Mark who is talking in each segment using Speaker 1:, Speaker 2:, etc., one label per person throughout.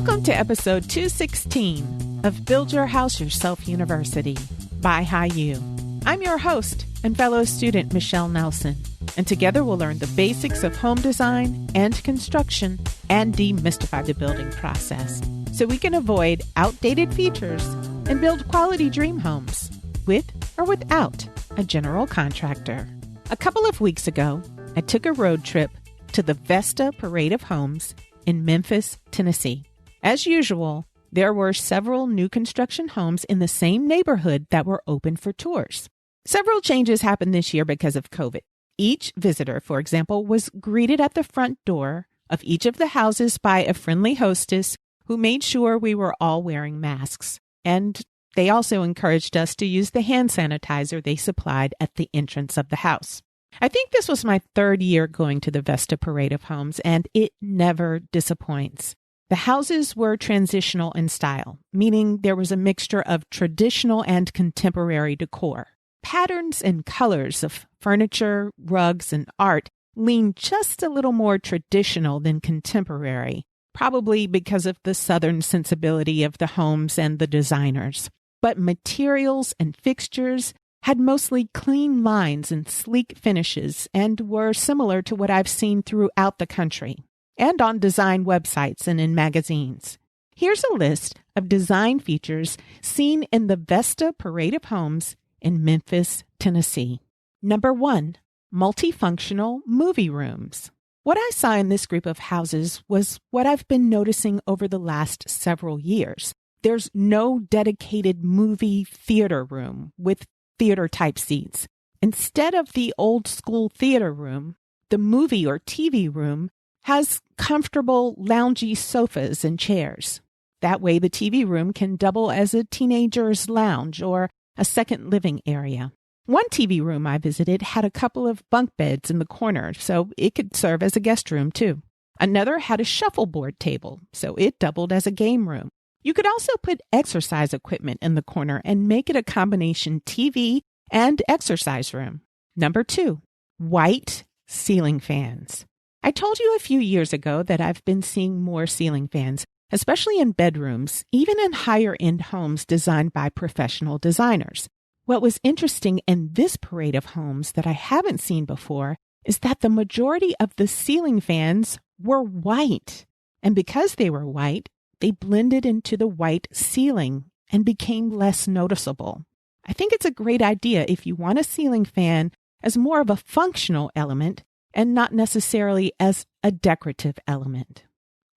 Speaker 1: Welcome to episode 216 of Build Your House Yourself University by BYHYU. I'm your host and fellow student Michelle Nelson, and together we'll learn the basics of home design and construction and demystify the building process so we can avoid outdated features and build quality dream homes with or without a general contractor. A couple of weeks ago, I took a road trip to the Vesta Parade of Homes in Memphis, Tennessee. As usual, there were several new construction homes in the same neighborhood that were open for tours. Several changes happened this year because of COVID. Each visitor, for example, was greeted at the front door of each of the houses by a friendly hostess who made sure we were all wearing masks. And they also encouraged us to use the hand sanitizer they supplied at the entrance of the house. I think this was my third year going to the Vesta Parade of Homes, and it never disappoints. The houses were transitional in style, meaning there was a mixture of traditional and contemporary decor. Patterns and colors of furniture, rugs, and art lean just a little more traditional than contemporary, probably because of the Southern sensibility of the homes and the designers. But materials and fixtures had mostly clean lines and sleek finishes and were similar to what I've seen throughout the country and on design websites and in magazines. Here's a list of design features seen in the Vesta Parade of Homes in Memphis, Tennessee. Number 1, multifunctional movie rooms. What I saw in this group of houses was what I've been noticing over the last several years. There's no dedicated movie theater room with theater-type seats. Instead of the old-school theater room, the movie or TV room has comfortable, loungy sofas and chairs. That way, the TV room can double as a teenager's lounge or a second living area. One TV room I visited had a couple of bunk beds in the corner, so it could serve as a guest room too. Another had a shuffleboard table, so it doubled as a game room. You could also put exercise equipment in the corner and make it a combination TV and exercise room. Number 2, white ceiling fans. I told you a few years ago that I've been seeing more ceiling fans, especially in bedrooms, even in higher-end homes designed by professional designers. What was interesting in this parade of homes that I haven't seen before is that the majority of the ceiling fans were white. And because they were white, they blended into the white ceiling and became less noticeable. I think it's a great idea if you want a ceiling fan as more of a functional element and not necessarily as a decorative element.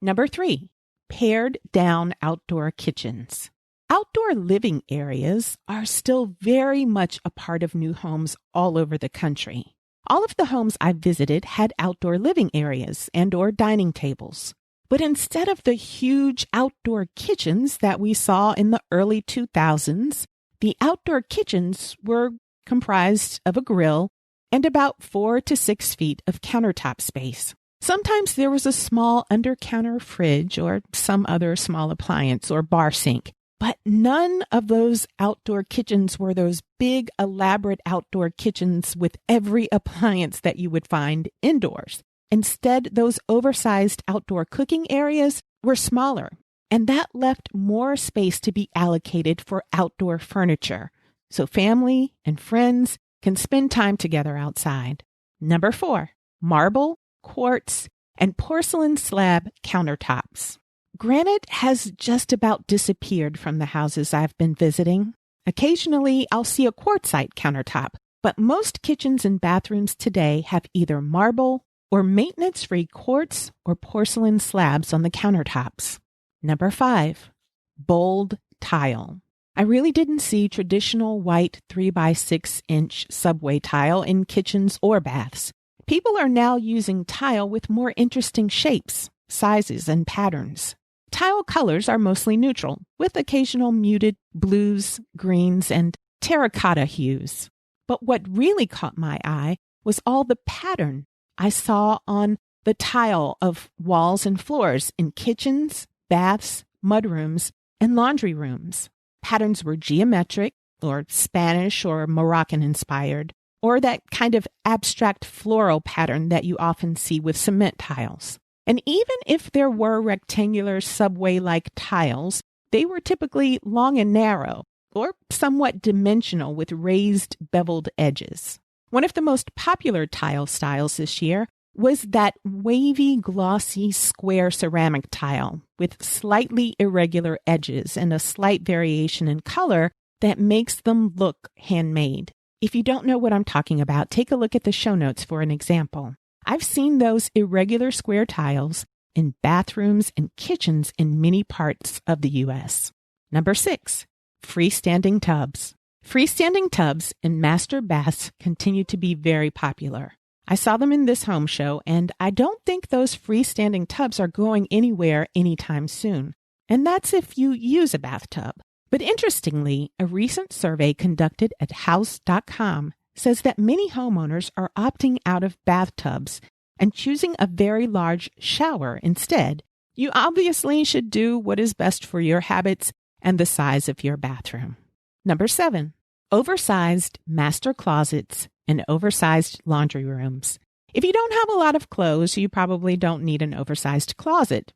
Speaker 1: Number 3, pared down outdoor kitchens. Outdoor living areas are still very much a part of new homes all over the country. All of the homes I visited had outdoor living areas and/or dining tables. But instead of the huge outdoor kitchens that we saw in the early 2000s, the outdoor kitchens were comprised of a grill and about 4 to 6 feet of countertop space. Sometimes there was a small under-counter fridge or some other small appliance or bar sink, but none of those outdoor kitchens were those big, elaborate outdoor kitchens with every appliance that you would find indoors. Instead, those oversized outdoor cooking areas were smaller, and that left more space to be allocated for outdoor furniture, so family and friends can spend time together outside. Number 4, marble, quartz, and porcelain slab countertops. Granite has just about disappeared from the houses I've been visiting. Occasionally, I'll see a quartzite countertop, but most kitchens and bathrooms today have either marble or maintenance-free quartz or porcelain slabs on the countertops. Number 5, bold tile. I really didn't see traditional white 3x6-inch subway tile in kitchens or baths. People are now using tile with more interesting shapes, sizes, and patterns. Tile colors are mostly neutral, with occasional muted blues, greens, and terracotta hues. But what really caught my eye was all the pattern I saw on the tile of walls and floors in kitchens, baths, mudrooms, and laundry rooms. Patterns were geometric, or Spanish or Moroccan inspired, or that kind of abstract floral pattern that you often see with cement tiles. And even if there were rectangular subway-like tiles, they were typically long and narrow, or somewhat dimensional with raised beveled edges. One of the most popular tile styles this year was that wavy, glossy, square ceramic tile with slightly irregular edges and a slight variation in color that makes them look handmade. If you don't know what I'm talking about, take a look at the show notes for an example. I've seen those irregular square tiles in bathrooms and kitchens in many parts of the U.S. Number 6, freestanding tubs. Freestanding tubs in master baths continue to be very popular. I saw them in this home show, and I don't think those freestanding tubs are going anywhere anytime soon. And that's if you use a bathtub. But interestingly, a recent survey conducted at house.com says that many homeowners are opting out of bathtubs and choosing a very large shower instead. You obviously should do what is best for your habits and the size of your bathroom. Number 7, oversized master closets and oversized laundry rooms. If you don't have a lot of clothes, you probably don't need an oversized closet.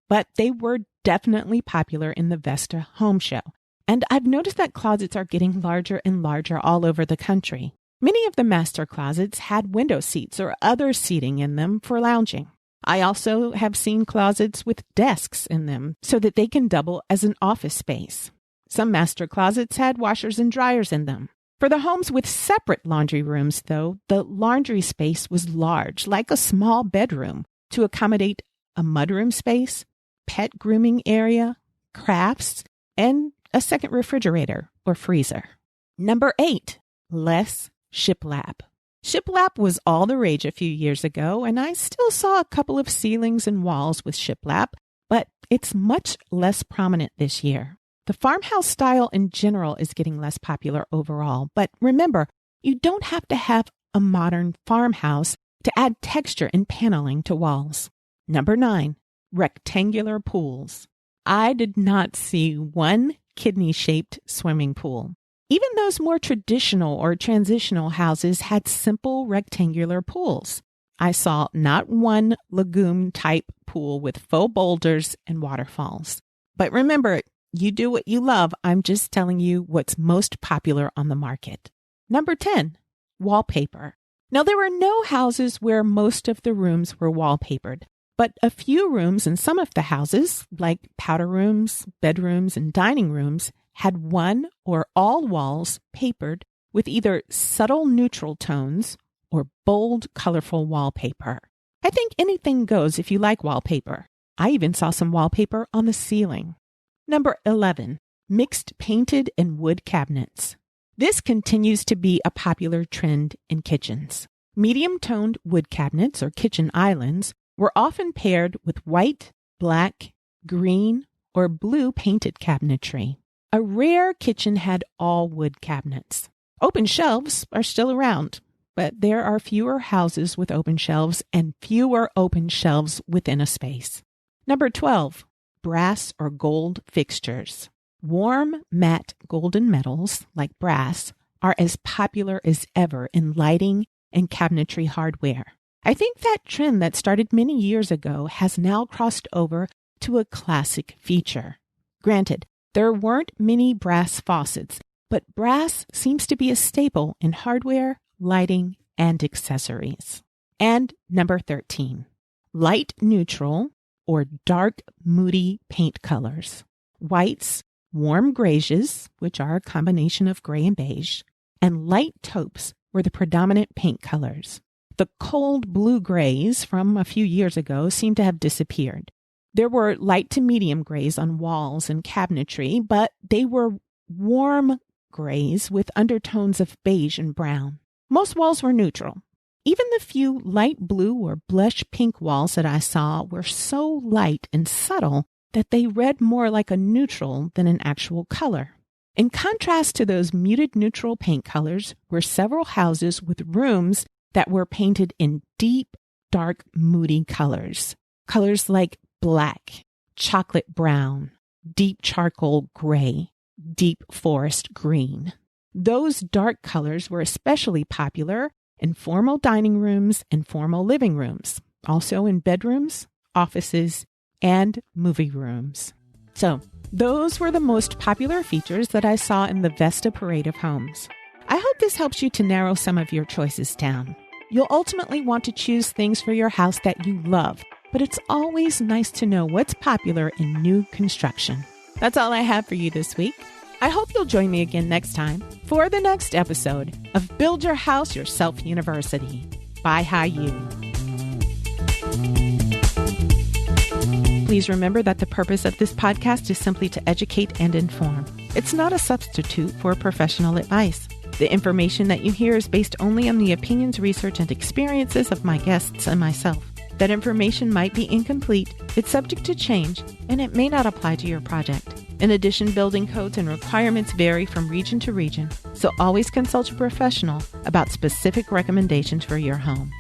Speaker 1: But they were definitely popular in the Vesta home show. And I've noticed that closets are getting larger and larger all over the country. Many of the master closets had window seats or other seating in them for lounging. I also have seen closets with desks in them so that they can double as an office space. Some master closets had washers and dryers in them. For the homes with separate laundry rooms, though, the laundry space was large, like a small bedroom, to accommodate a mudroom space, pet grooming area, crafts, and a second refrigerator or freezer. Number 8, less shiplap. Shiplap was all the rage a few years ago, and I still saw a couple of ceilings and walls with shiplap, but it's much less prominent this year. The farmhouse style in general is getting less popular overall, but remember, you don't have to have a modern farmhouse to add texture and paneling to walls. Number 9, rectangular pools. I did not see one kidney-shaped swimming pool. Even those more traditional or transitional houses had simple rectangular pools. I saw not one lagoon-type pool with faux boulders and waterfalls. But remember, you do what you love. I'm just telling you what's most popular on the market. Number 10, wallpaper. Now, there were no houses where most of the rooms were wallpapered, but a few rooms in some of the houses, like powder rooms, bedrooms, and dining rooms, had one or all walls papered with either subtle neutral tones or bold, colorful wallpaper. I think anything goes if you like wallpaper. I even saw some wallpaper on the ceiling. Number 11, mixed painted and wood cabinets. This continues to be a popular trend in kitchens. Medium-toned wood cabinets or kitchen islands were often paired with white, black, green, or blue painted cabinetry. A rare kitchen had all wood cabinets. Open shelves are still around, but there are fewer houses with open shelves and fewer open shelves within a space. Number 12, brass or gold fixtures. Warm, matte golden metals, like brass, are as popular as ever in lighting and cabinetry hardware. I think that trend that started many years ago has now crossed over to a classic feature. Granted, there weren't many brass faucets, but brass seems to be a staple in hardware, lighting, and accessories. And number 13, light neutral or dark moody paint colors. Whites, warm grays, which are a combination of gray and beige, and light taupes were the predominant paint colors. The cold blue-grays from a few years ago seem to have disappeared. There were light to medium grays on walls and cabinetry, but they were warm grays with undertones of beige and brown. Most walls were neutral. Even the few light blue or blush pink walls that I saw were so light and subtle that they read more like a neutral than an actual color. In contrast to those muted neutral paint colors were several houses with rooms that were painted in deep, dark, moody colors. Colors like black, chocolate brown, deep charcoal gray, deep forest green. Those dark colors were especially popular in formal dining rooms and formal living rooms, also in bedrooms, offices, and movie rooms. So, those were the most popular features that I saw in the Vesta parade of homes. I hope this helps you to narrow some of your choices down. You'll ultimately want to choose things for your house that you love, but it's always nice to know what's popular in new construction. That's all I have for you this week. I hope you'll join me again next time for the next episode of Build Your House Yourself University by BYHYU. Please remember that the purpose of this podcast is simply to educate and inform. It's not a substitute for professional advice. The information that you hear is based only on the opinions, research, and experiences of my guests and myself. That information might be incomplete, it's subject to change, and it may not apply to your project. In addition, building codes and requirements vary from region to region, so always consult a professional about specific recommendations for your home.